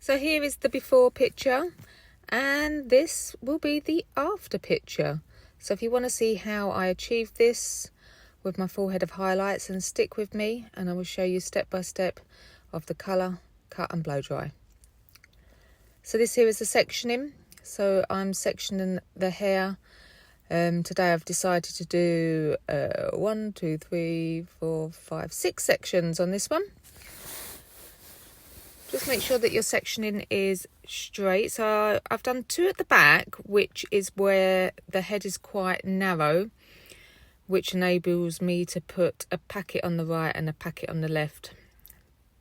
So here is the before picture, and this will be the after picture. So if you want to see how I achieved this with my full head of highlights, then stick with me and I will show you step by step of the colour, cut and blow dry. So this here is the sectioning. So I'm sectioning the hair. Today I've decided to do 1, 2, 3, 4, 5, 6 sections on this one. Just make sure that your sectioning is straight. So I've done 2 at the back, which is where the head is quite narrow, which enables me to put a packet on the right and a packet on the left.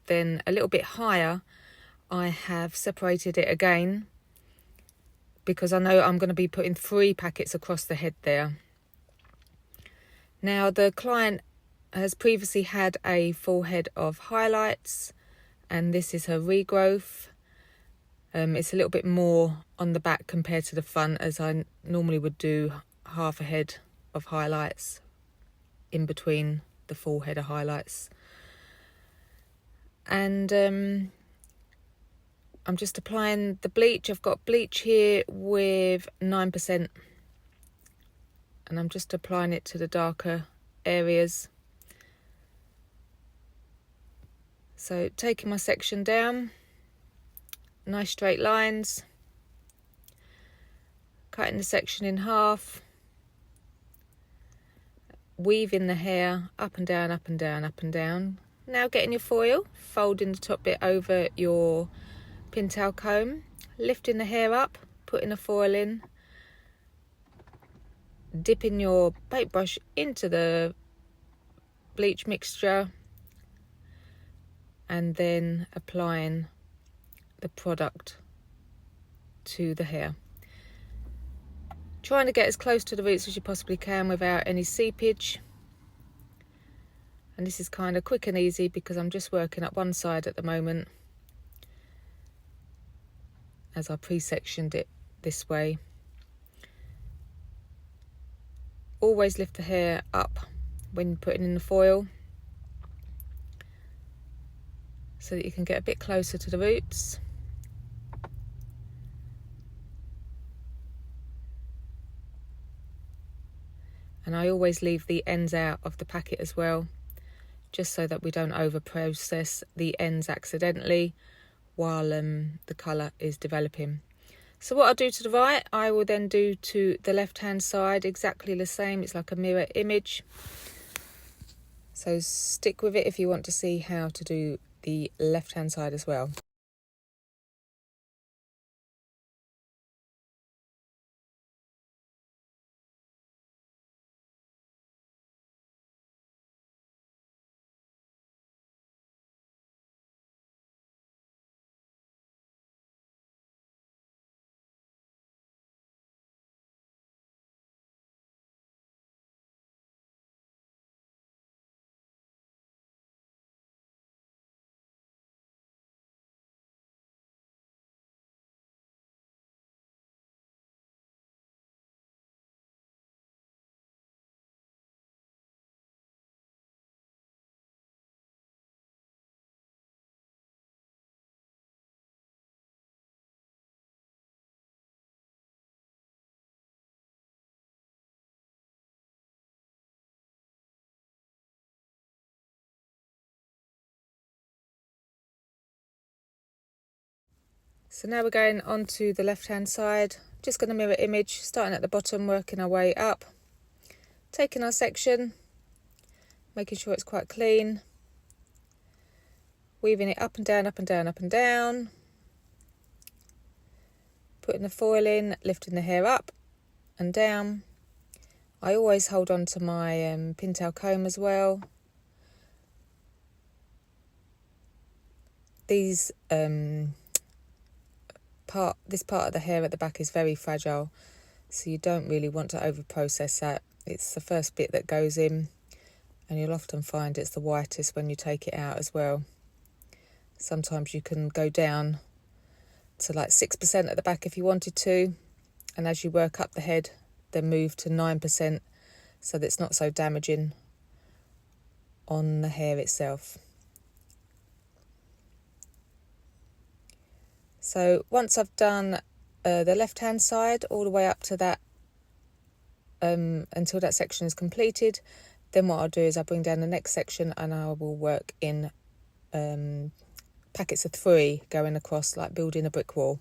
Then a little bit higher, I have separated it again because I know I'm going to be putting 3 packets across the head there. Now the client has previously had a full head of highlights, and this is her regrowth. It's a little bit more on the back compared to the front, as I normally would do half a head of highlights in between the full head of highlights. And I'm just applying the bleach. I've got bleach here with 9%, and I'm just applying it to the darker areas. So taking my section down, nice straight lines, cutting the section in half, weaving the hair up and down, up and down, up and down. Now getting your foil, folding the top bit over your pintail comb, lifting the hair up, putting the foil in, dipping your paintbrush into the bleach mixture, and then applying the product to the hair. Trying to get as close to the roots as you possibly can without any seepage. And this is kind of quick and easy because I'm just working up one side at the moment, as I pre-sectioned it this way. Always lift the hair up when putting in the foil, so that you can get a bit closer to the roots. And I always leave the ends out of the packet as well, just so that we don't over process the ends accidentally while the colour is developing. So what I'll do to the right, I will then do to the left hand side exactly the same. It's like a mirror image. So stick with it if you want to see how to do the left hand side as well. So now we're going on to the left hand side. Just going to mirror image, starting at the bottom, working our way up, taking our section, making sure it's quite clean, weaving it up and down, up and down, up and down, putting the foil in, lifting the hair up and down. I always hold on to my pintail comb as well. This part of the hair at the back is very fragile, so you don't really want to over process that. It's the first bit that goes in, and you'll often find it's the whitest when you take it out as well. Sometimes you can go down to like 6% at the back if you wanted to, and as you work up the head then move to 9% so that it's not so damaging on the hair itself. So once I've done the left hand side all the way up to that, until that section is completed, then what I'll do is I'll bring down the next section and I will work in packets of 3 going across, like building a brick wall.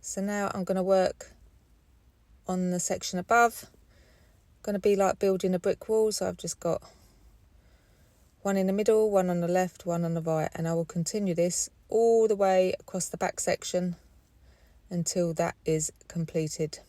So now I'm going to work on the section above. Going to be like building a brick wall, so I've just got one in the middle, one on the left, one on the right, and I will continue this all the way across the back section until that is completed.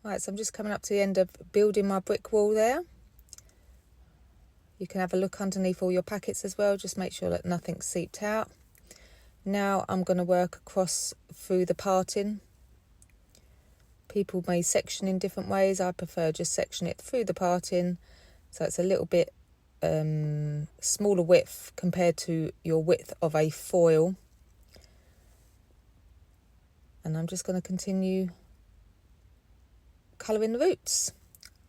Right, so I'm just coming up to the end of building my brick wall there. You can have a look underneath all your packets as well, just make sure that nothing's seeped out. Now I'm going to work across through the parting. People may section in different ways. I prefer just section it through the parting, so it's a little bit smaller width compared to your width of a foil. And I'm just going to continue colouring the roots.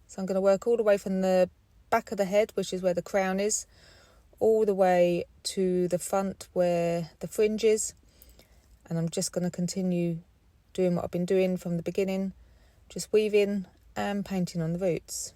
So I'm going to work all the way from the back of the head, which is where the crown is, all the way to the front where the fringe is. And I'm just going to continue doing what I've been doing from the beginning, just weaving and painting on the roots.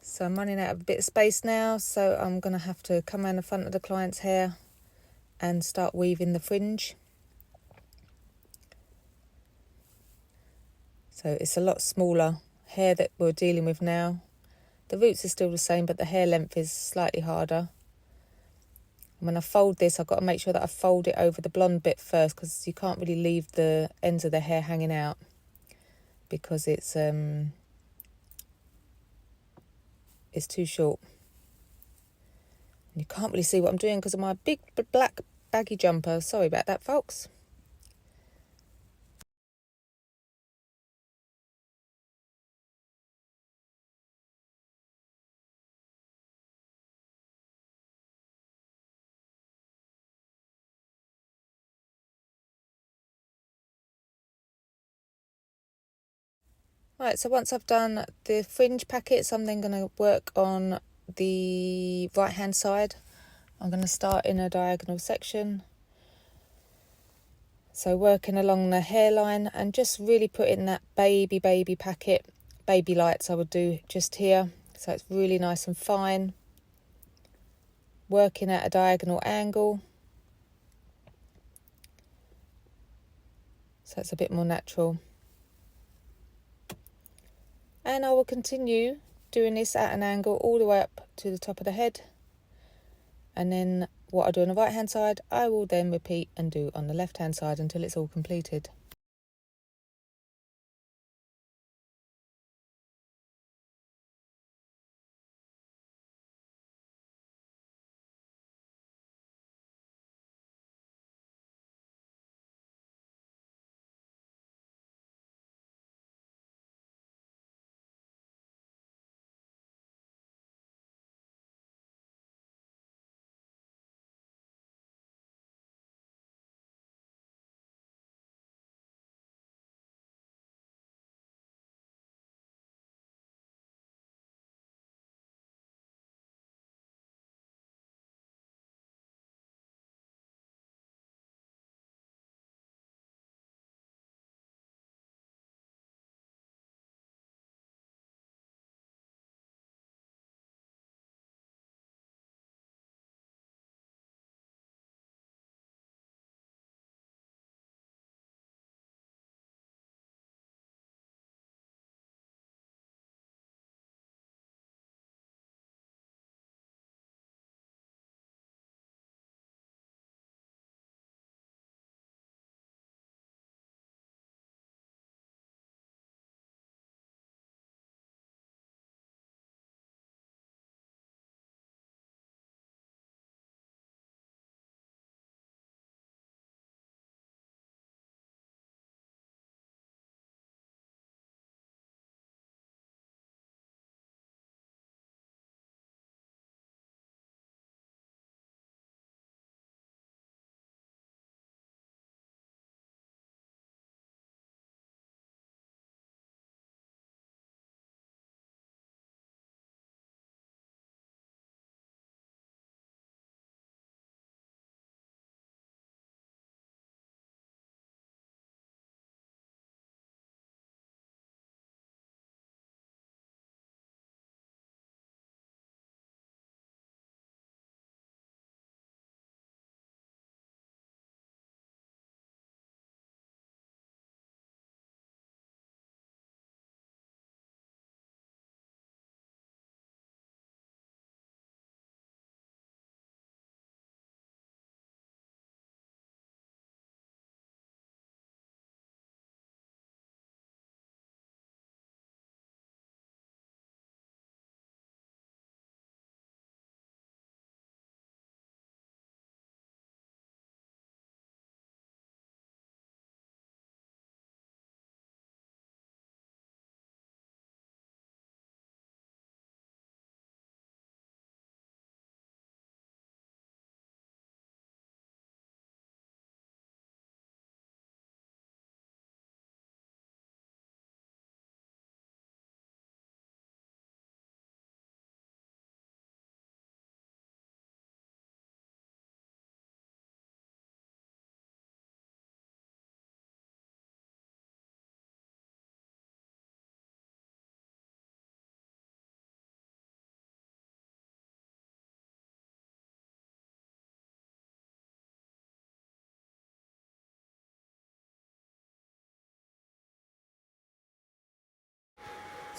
So I'm running out of a bit of space now, so I'm going to have to come around the front of the client's hair and start weaving the fringe. So it's a lot smaller hair that we're dealing with now. The roots are still the same, but the hair length is slightly harder. And when I fold this, I've got to make sure that I fold it over the blonde bit first, because you can't really leave the ends of the hair hanging out, because it's too short. And you can't really see what I'm doing because of my big black baggy jumper. Sorry about that, folks. Right, so once I've done the fringe packets, I'm then going to work on the right hand side. I'm going to start in a diagonal section. So working along the hairline and just really putting that baby packet, baby lights I would do just here. So it's really nice and fine. Working at a diagonal angle. So it's a bit more natural. And I will continue doing this at an angle all the way up to the top of the head. And then what I do on the right hand side, I will then repeat and do on the left hand side until it's all completed.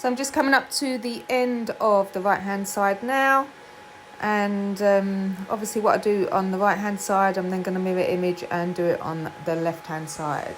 So I'm just coming up to the end of the right hand side now, and obviously what I do on the right hand side, I'm then going to mirror image and do it on the left hand side.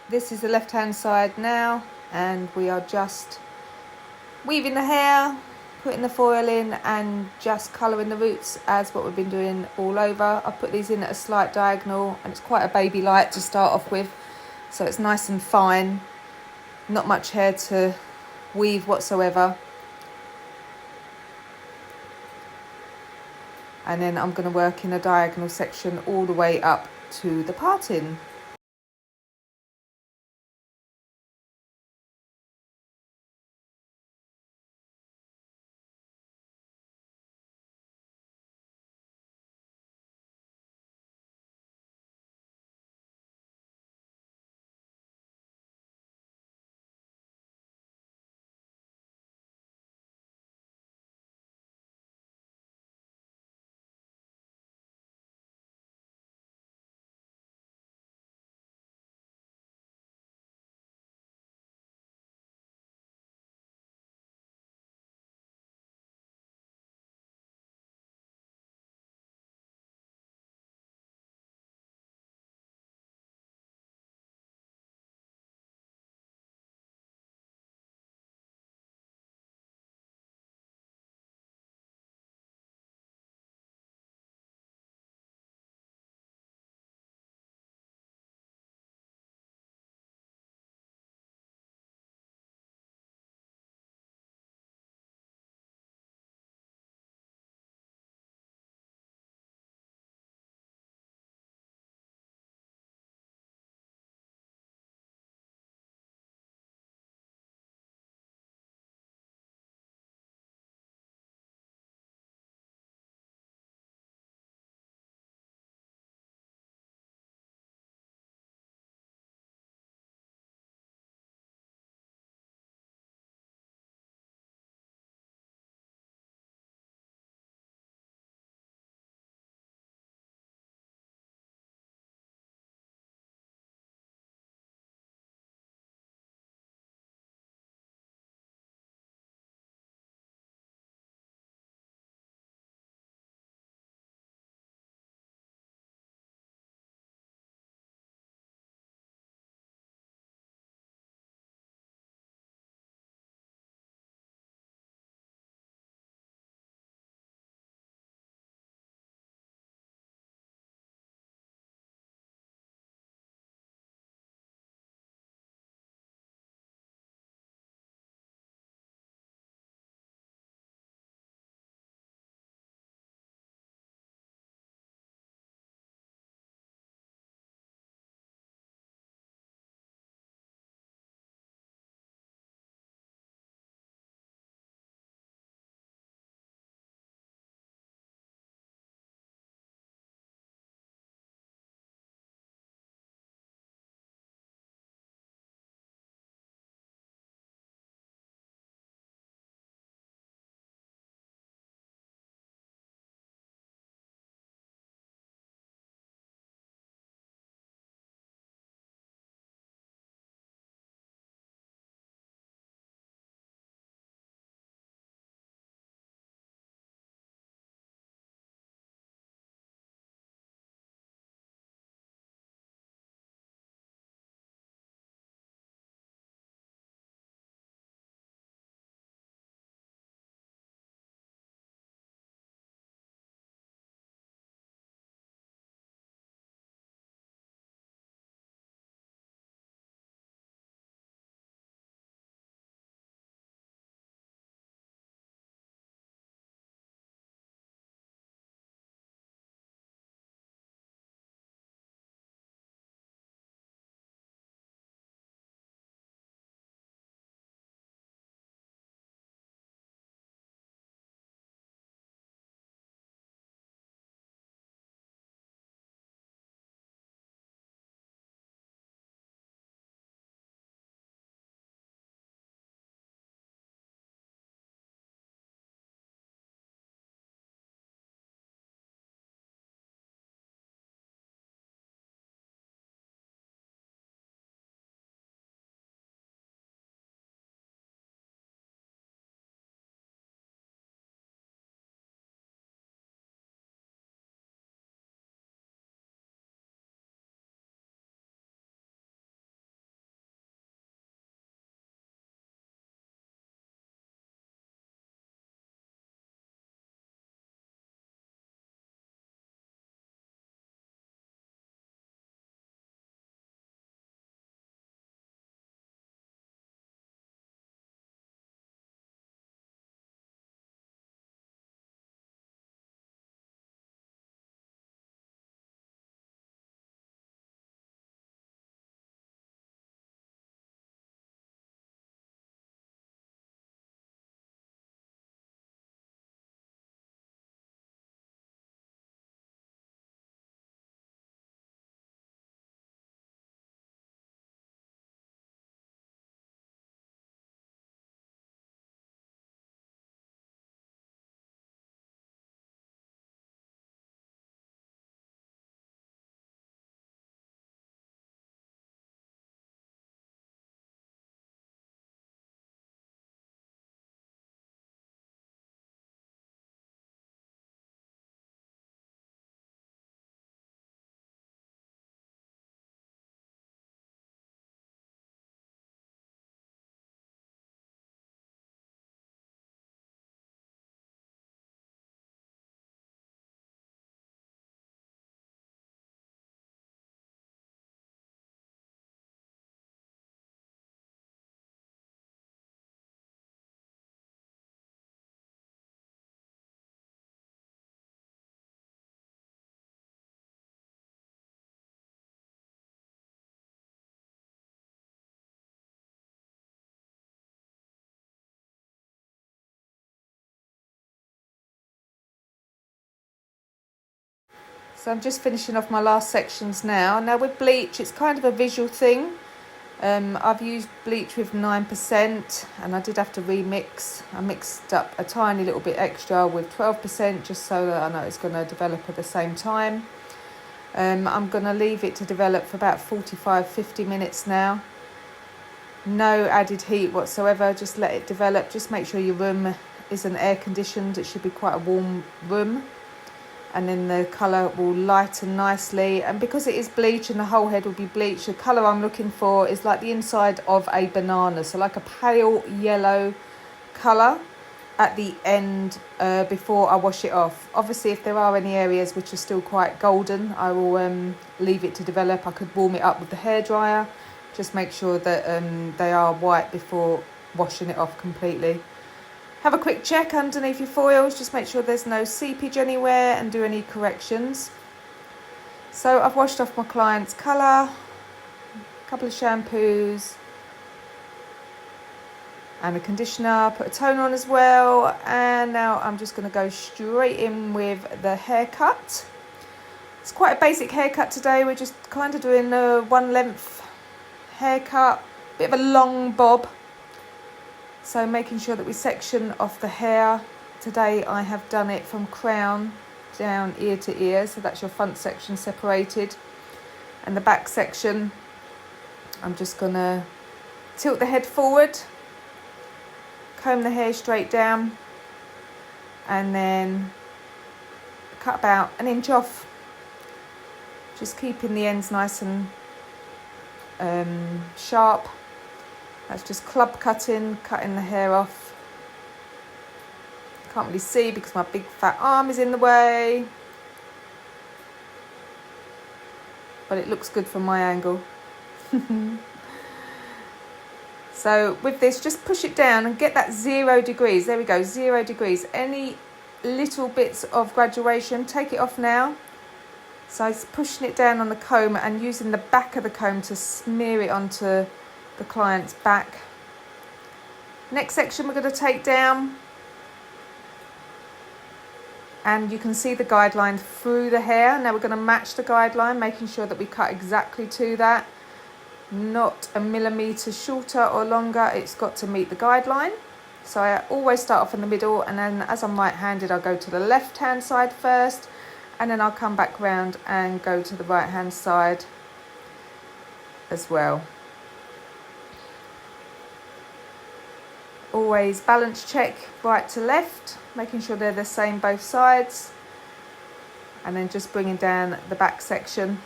This is the left hand side now, and we are just weaving the hair, putting the foil in and just colouring the roots as what we've been doing all over. I put these in at a slight diagonal, and it's quite a baby light to start off with, so it's nice and fine, not much hair to weave whatsoever. And then I'm going to work in a diagonal section all the way up to the parting. So I'm just finishing off my last sections now. Now with bleach, it's kind of a visual thing. I've used bleach with 9% and I did have to remix. I mixed up a tiny little bit extra with 12% just so that I know it's going to develop at the same time. I'm going to leave it to develop for about 45-50 minutes now. No added heat whatsoever, just let it develop. Just make sure your room isn't air conditioned. It should be quite a warm room. And then the colour will lighten nicely. And because it is bleach and the whole head will be bleached, the colour I'm looking for is like the inside of a banana. So like a pale yellow colour at the end before I wash it off. Obviously, if there are any areas which are still quite golden, I will leave it to develop. I could warm it up with the hairdryer. Just make sure that they are white before washing it off completely. Have a quick check underneath your foils, just make sure there's no seepage anywhere and do any corrections. So I've washed off my client's colour, a couple of shampoos and a conditioner, put a toner on as well, and now I'm just going to go straight in with the haircut. It's quite a basic haircut today, we're just kind of doing a one length haircut, bit of a long bob. So making sure that we section off the hair. Today I have done it from crown down ear to ear. So that's your front section separated. And the back section, I'm just going to tilt the head forward, comb the hair straight down, and then cut about an inch off. Just keeping the ends nice and sharp. That's just club cutting the hair off. Can't really see because my big fat arm is in the way. But it looks good from my angle. So with this, just push it down and get that 0 degrees. There we go, 0 degrees. Any little bits of graduation, take it off now. So it's pushing it down on the comb and using the back of the comb to smear it onto the client's back. Next section we're going to take down, and you can see the guideline through the hair. Now we're going to match the guideline, making sure that we cut exactly to that, not a millimetre shorter or longer. It's got to meet the guideline. So I always start off in the middle, and then as I'm right-handed, I'll go to the left-hand side first, and then I'll come back round and go to the right-hand side as well. Always balance check right to left, making sure they're the same both sides, and then just bringing down the back section.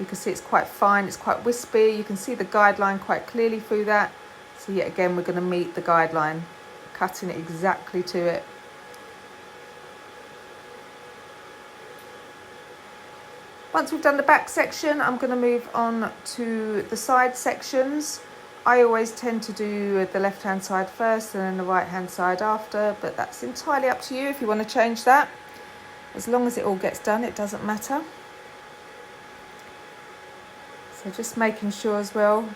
You can see it's quite fine, it's quite wispy. You can see the guideline quite clearly through that. So yet again, we're going to meet the guideline, cutting it exactly to it. Once we've done the back section, I'm going to move on to the side sections. I always tend to do the left-hand side first and then the right-hand side after, but that's entirely up to you if you want to change that. As long as it all gets done, it doesn't matter. So just making sure as well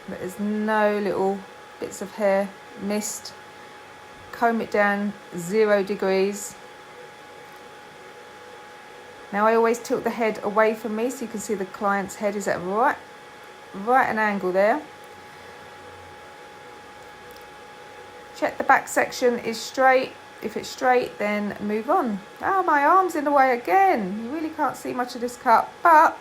that there's no little bits of hair missed. Comb it down 0 degrees. Now I always tilt the head away from me so you can see the client's head is at right an angle there. Check the back section is straight. If it's straight, then move on. Oh, my arm's in the way again. You really can't see much of this cut, but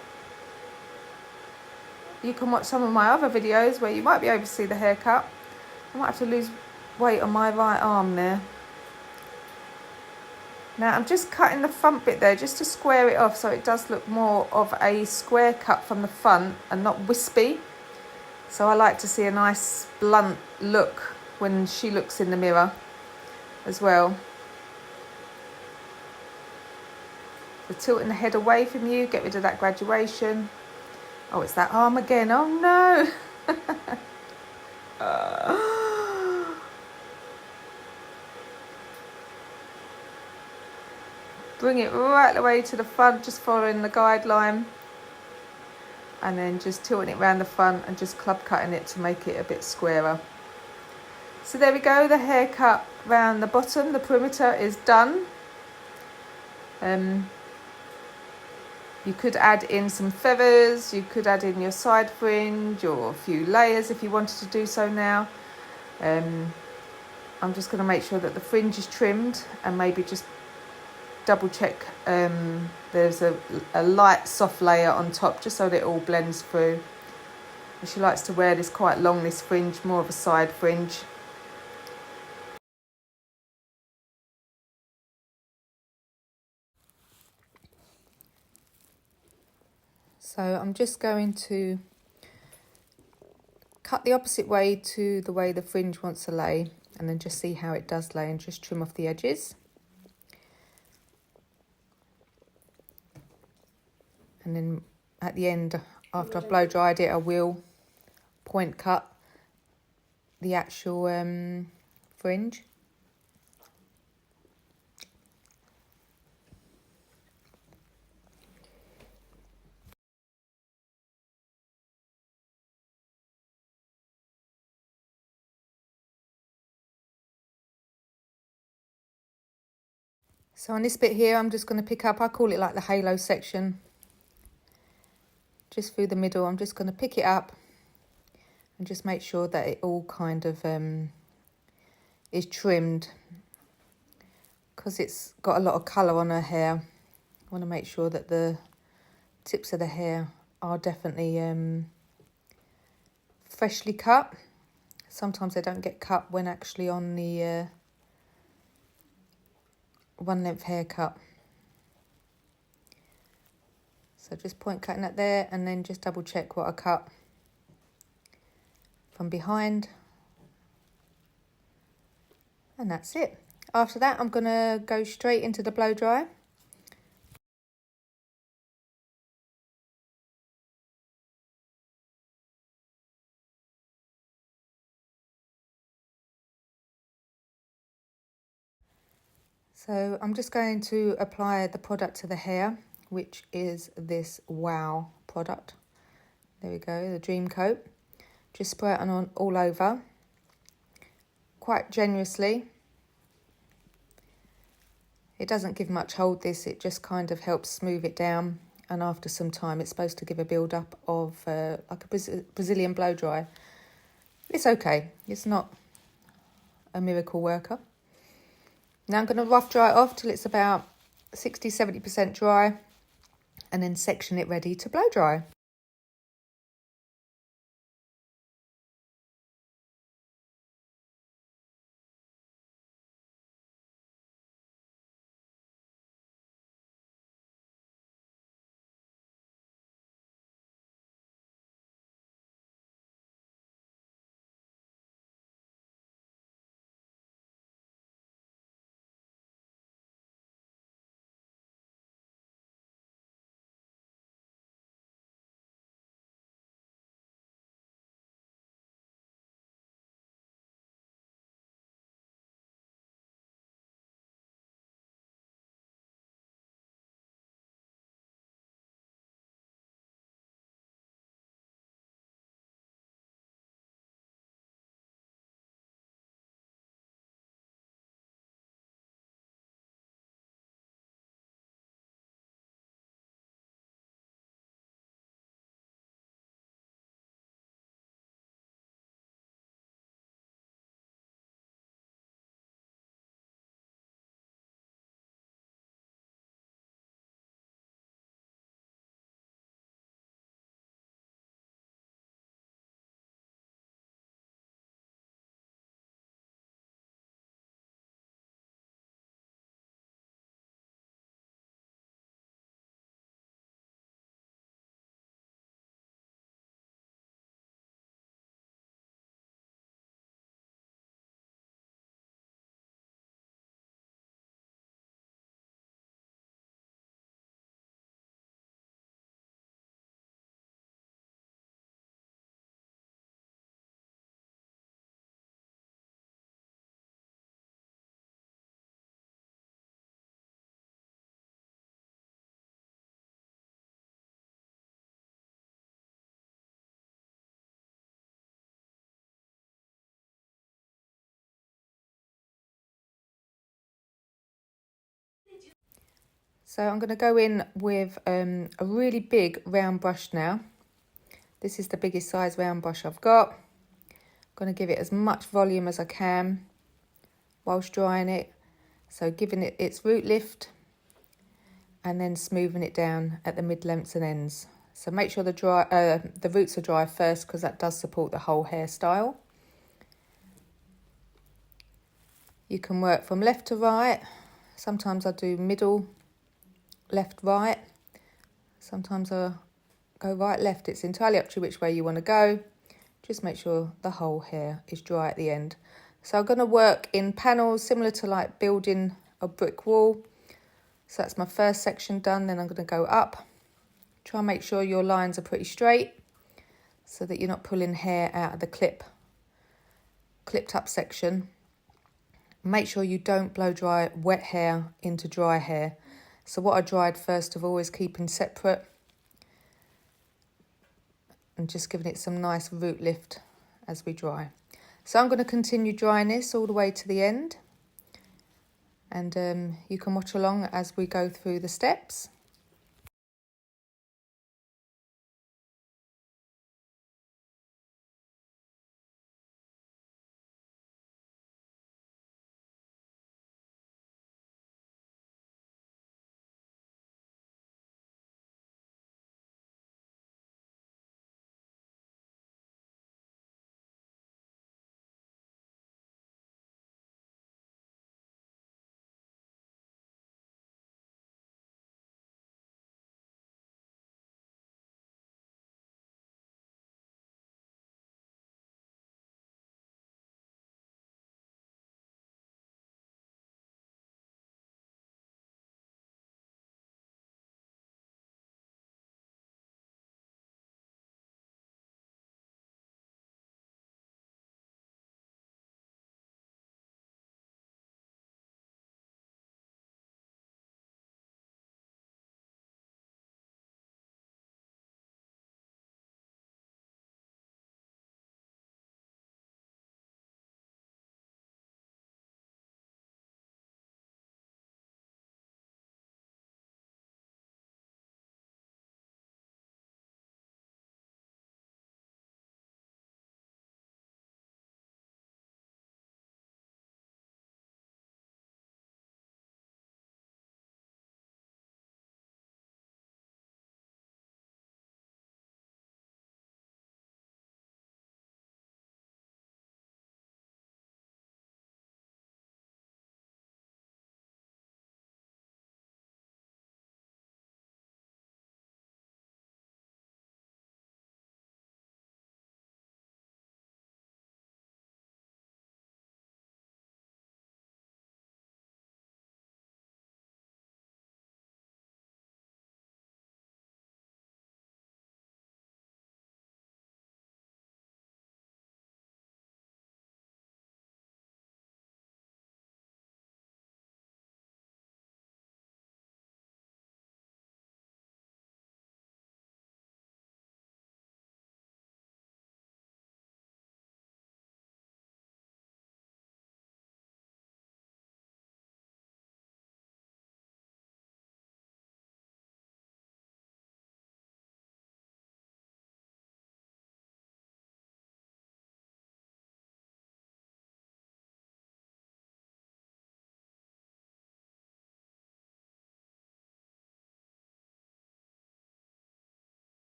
you can watch some of my other videos where you might be able to see the haircut. I might have to lose weight on my right arm there. Now I'm just cutting the front bit there just to square it off so it does look more of a square cut from the front and not wispy. So I like to see a nice blunt look when she looks in the mirror as well. So tilting the head away from you, get rid of that graduation. Oh, it's that arm again. Oh no. Bring it right away to the front, just following the guideline, and then just tilting it around the front and just club cutting it to make it a bit squarer. So there we go, the haircut round the bottom, the perimeter is done. You could add in some feathers, you could add in your side fringe or a few layers if you wanted to do so now. I'm just going to make sure that the fringe is trimmed and maybe just double check there's a light soft layer on top just so that it all blends through. And she likes to wear this quite long, this fringe, more of a side fringe. So I'm just going to cut the opposite way to the way the fringe wants to lay, and then just see how it does lay and just trim off the edges. And then at the end, after I've blow dried it, I will point cut the actual fringe. So on this bit here, I'm just going to pick up, I call it like the halo section, just through the middle. I'm just going to pick it up and just make sure that it all kind of is trimmed, because it's got a lot of colour on her hair. I want to make sure that the tips of the hair are definitely freshly cut. Sometimes they don't get cut when actually on the one length haircut. So just point cutting that there, and then just double check what I cut from behind. And that's it. After that, I'm going to go straight into the blow dry. So I'm just going to apply the product to the hair, which is this Wow product. There we go, the Dream Coat. Just spray it on all over, quite generously. It doesn't give much hold, this, it just kind of helps smooth it down. And after some time, it's supposed to give a build-up of like a Brazilian blow dry. It's okay, it's not a miracle worker. Now I'm going to rough dry it off till it's about 60-70% dry, and then section it ready to blow dry. So I'm going to go in with a really big round brush now. This is the biggest size round brush I've got. I'm going to give it as much volume as I can whilst drying it. So giving it its root lift and then smoothing it down at the mid-lengths and ends. So make sure the roots are dry first, because that does support the whole hairstyle. You can work from left to right. Sometimes I do middle, left, right. Sometimes I go right, left. It's entirely up to you which way you want to go. Just make sure the whole hair is dry at the end. So I'm going to work in panels similar to like building a brick wall. So that's my first section done. Then I'm going to go up. Try and make sure your lines are pretty straight so that you're not pulling hair out of the clipped up section. Make sure you don't blow dry wet hair into dry hair. So what I dried first of all is keeping separate and just giving it some nice root lift as we dry. So I'm going to continue drying this all the way to the end, and you can watch along as we go through the steps.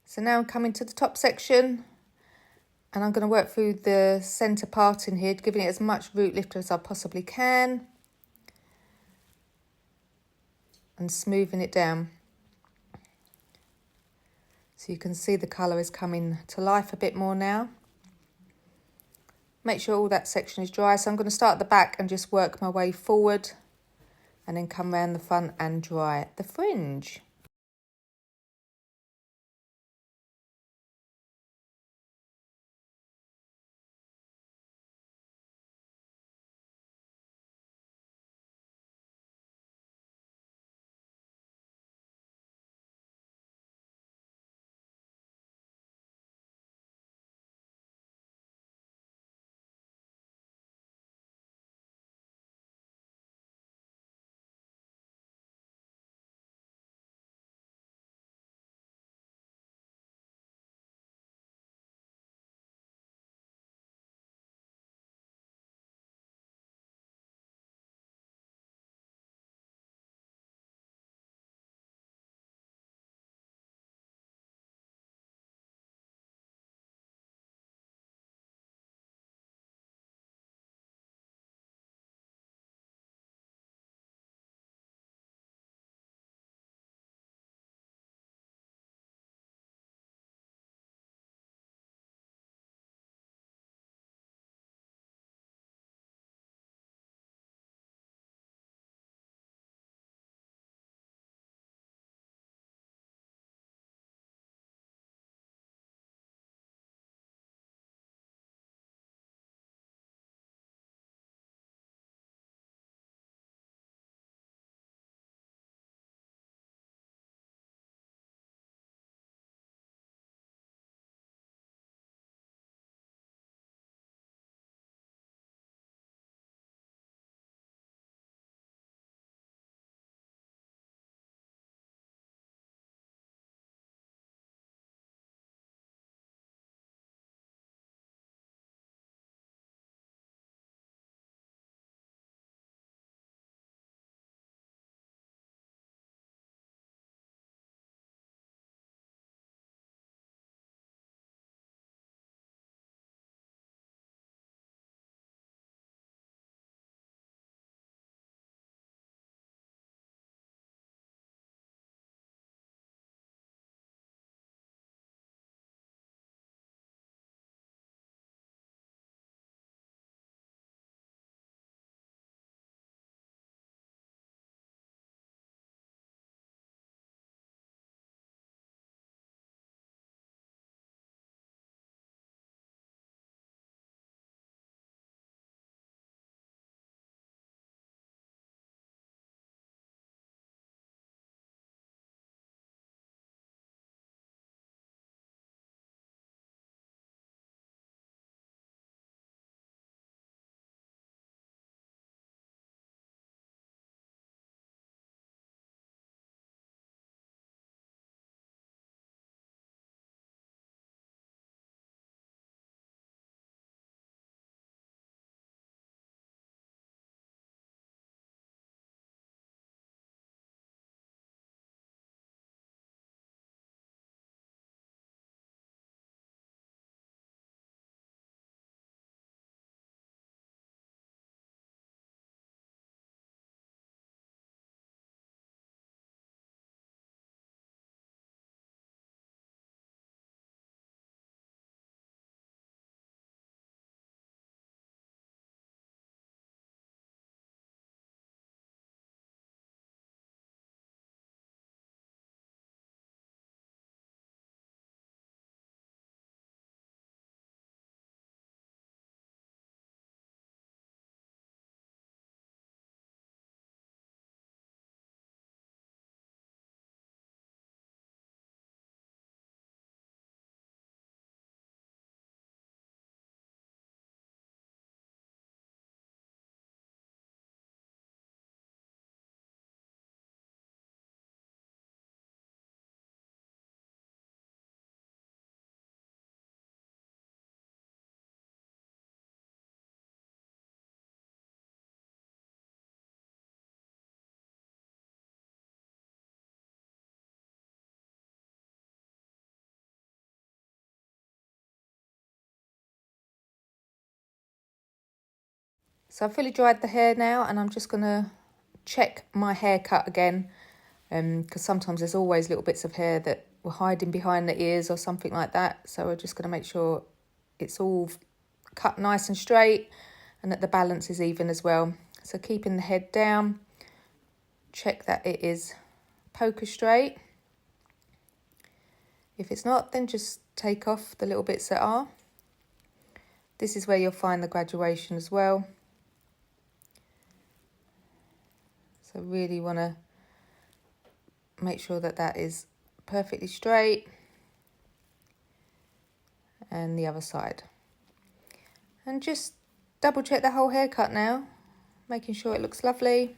So now I'm coming to the top section, and I'm going to work through the centre part in here, giving it as much root lift as I possibly can and smoothing it down. So you can see the colour is coming to life a bit more now. Make sure all that section is dry. So I'm going to start at the back and just work my way forward and then come around the front and dry the fringe. So I've fully dried the hair now, and I'm just going to check my haircut again, because sometimes there's always little bits of hair that were hiding behind the ears or something like that. So we're just going to make sure it's all cut nice and straight and that the balance is even as well. So keeping the head down, check that it is poker straight. If it's not, then just take off the little bits that are. This is where you'll find the graduation as well. So really want to make sure that that is perfectly straight. And the other side. And just double check the whole haircut now, making sure it looks lovely.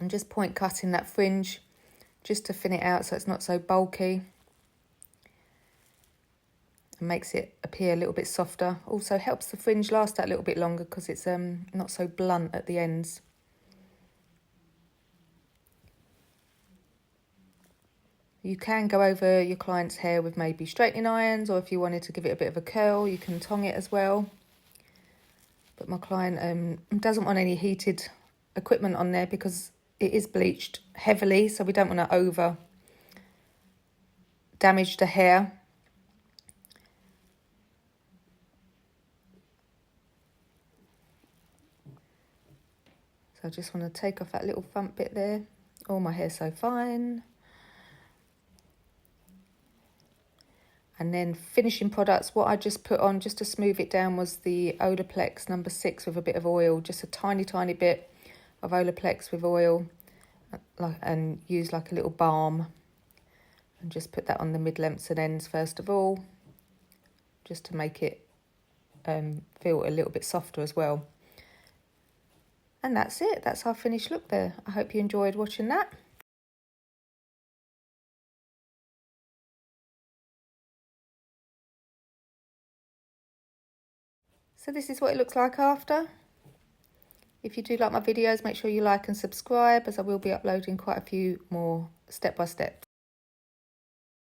I'm just point cutting that fringe just to thin it out so it's not so bulky. And makes it appear a little bit softer. Also helps the fringe last that little bit longer because it's not so blunt at the ends. You can go over your client's hair with maybe straightening irons, or if you wanted to give it a bit of a curl, you can tong it as well. But my client doesn't want any heated equipment on there because it is bleached heavily, so we don't want to over damage the hair. So I just want to take off that little front bit there. Oh, my hair's so fine. And then finishing products, what I just put on just to smooth it down was the Olaplex number 6 with a bit of oil, just a tiny bit of Olaplex with oil, and use like a little balm, and just put that on the mid-lengths and ends first of all, just to make it feel a little bit softer as well. And that's it, that's our finished look there. I hope you enjoyed watching that. So this is what it looks like after. If you do like my videos, make sure you like and subscribe, as I will be uploading quite a few more step-by-step.